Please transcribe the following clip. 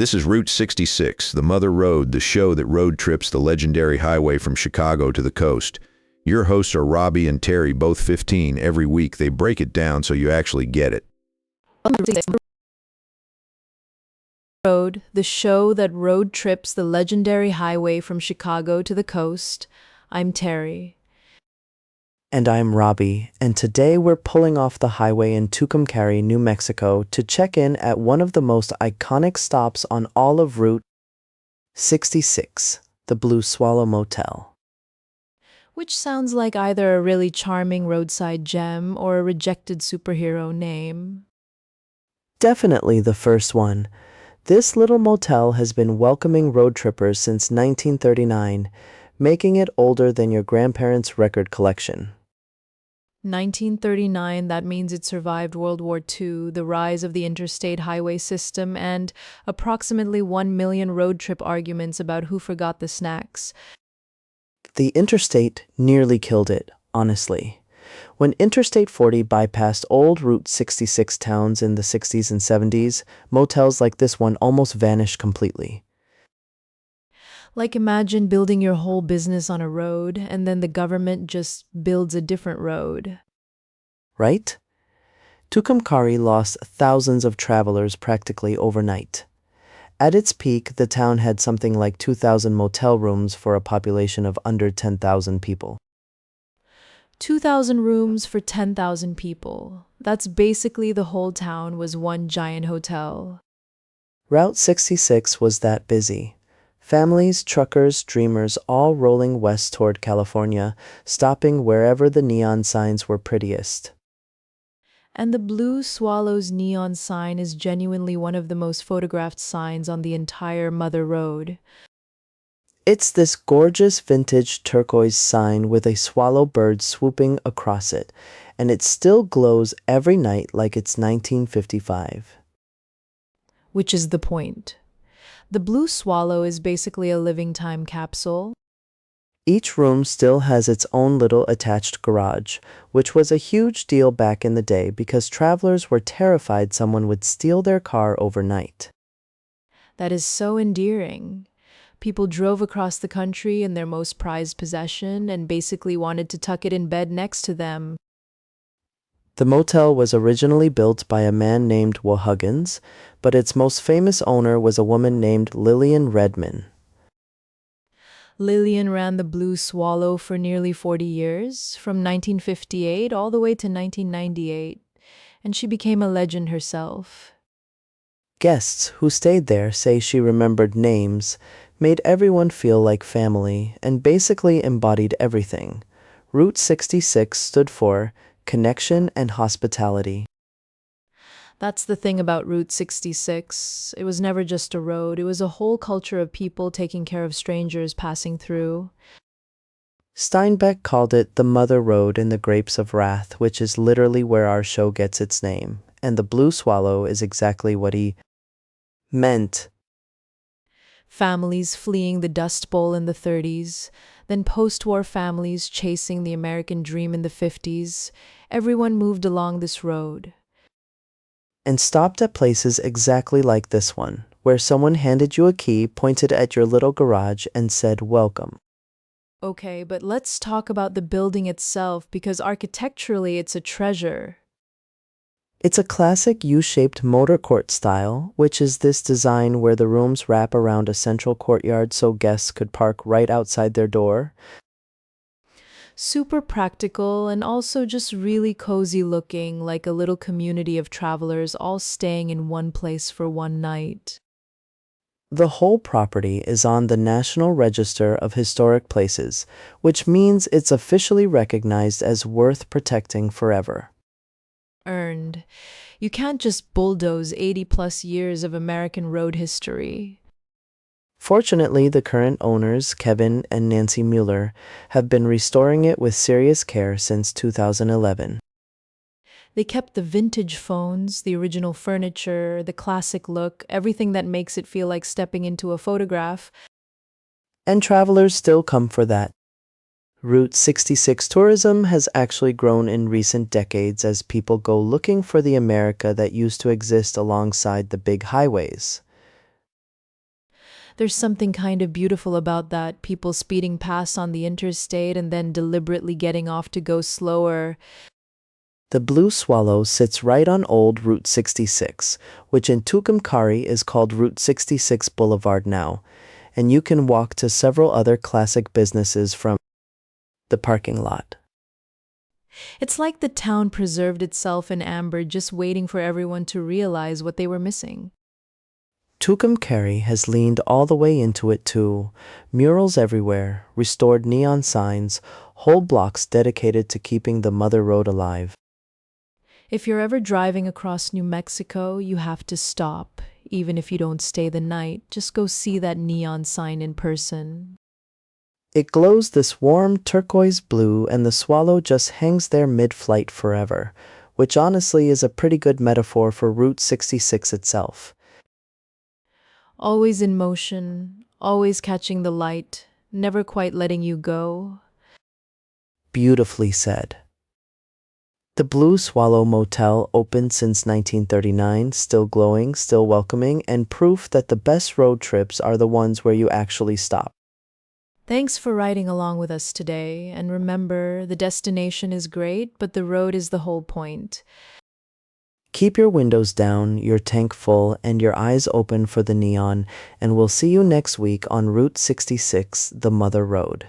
This is Route 66, the Mother Road, the show that road trips the legendary highway from Chicago to the coast. Your hosts are Robbie and Terry, both 15. Every week they break it down so you actually get it. Road, the show that road trips the legendary highway from Chicago to the coast. I'm Terry. And I'm Robbie, and today we're pulling off the highway in Tucumcari, New Mexico to check in at one of the most iconic stops on all of Route 66, the Blue Swallow Motel. Which sounds like either a really charming roadside gem or a rejected superhero name. Definitely the first one. This little motel has been welcoming road trippers since 1939, making it older than your grandparents' record collection. 1939, that means it survived World War II, the rise of the interstate highway system, and approximately 1 million road trip arguments about who forgot the snacks. The interstate nearly killed it, honestly. When Interstate 40 bypassed old Route 66 towns in the 60s and 70s, motels like this one almost vanished completely. Like imagine building your whole business on a road, and then the government just builds a different road. Right? Tucumcari lost thousands of travelers practically overnight. At its peak, the town had something like 2,000 motel rooms for a population of under 10,000 people. 2,000 rooms for 10,000 people. That's basically the whole town was one giant hotel. Route 66 was that busy. Families, truckers, dreamers all rolling west toward California, stopping wherever the neon signs were prettiest. And the Blue Swallow's neon sign is genuinely one of the most photographed signs on the entire Mother Road. It's this gorgeous vintage turquoise sign with a swallow bird swooping across it, and it still glows every night like it's 1955. Which is the point. The Blue Swallow is basically a living time capsule. Each room still has its own little attached garage, which was a huge deal back in the day because travelers were terrified someone would steal their car overnight. That is so endearing. People drove across the country in their most prized possession and basically wanted to tuck it in bed next to them. The motel was originally built by a man named Huggins, but its most famous owner was a woman named Lillian Redman. Lillian ran the Blue Swallow for nearly 40 years, from 1958 all the way to 1998, and she became a legend herself. Guests who stayed there say she remembered names, made everyone feel like family, and basically embodied everything. Route 66 stood for connection and hospitality. That's the thing about Route 66. It was never just a road, it was a whole culture of people taking care of strangers passing through. Steinbeck called it the Mother Road in the Grapes of Wrath, which is literally where our show gets its name, and the Blue Swallow is exactly what he meant. Families fleeing the Dust Bowl in the 30s, then post-war families chasing the American dream in the 50s. Everyone moved along this road. And stopped at places exactly like this one, where someone handed you a key, pointed at your little garage, and said, "Welcome." Okay, but let's talk about the building itself because architecturally it's a treasure. It's a classic U-shaped motor court style, which is this design where the rooms wrap around a central courtyard so guests could park right outside their door. Super practical and also just really cozy looking, like a little community of travelers all staying in one place for one night. The whole property is on the National Register of Historic Places, which means it's officially recognized as worth protecting forever. Earned. You can't just bulldoze 80 plus years of American road history. Fortunately, the current owners, Kevin and Nancy Mueller, have been restoring it with serious care since 2011. They kept the vintage phones, the original furniture, the classic look, everything that makes it feel like stepping into a photograph. And travelers still come for that. Route 66 tourism has actually grown in recent decades as people go looking for the America that used to exist alongside the big highways. There's something kind of beautiful about that, people speeding past on the interstate and then deliberately getting off to go slower. The Blue Swallow sits right on old Route 66, which in Tucumcari is called Route 66 Boulevard now, and you can walk to several other classic businesses from the parking lot. It's like the town preserved itself in amber, just waiting for everyone to realize what they were missing. Tucumcari has leaned all the way into it too. Murals everywhere, restored neon signs, whole blocks dedicated to keeping the Mother Road alive. If you're ever driving across New Mexico, you have to stop. Even if you don't stay the night, just go see that neon sign in person. It glows this warm turquoise blue, and the swallow just hangs there mid-flight forever, which honestly is a pretty good metaphor for Route 66 itself. Always in motion, always catching the light, never quite letting you go. Beautifully said. The Blue Swallow Motel opened since 1939, still glowing, still welcoming, and proof that the best road trips are the ones where you actually stop. Thanks for riding along with us today, and remember, the destination is great, but the road is the whole point. Keep your windows down, your tank full, and your eyes open for the neon, and we'll see you next week on Route 66, the Mother Road.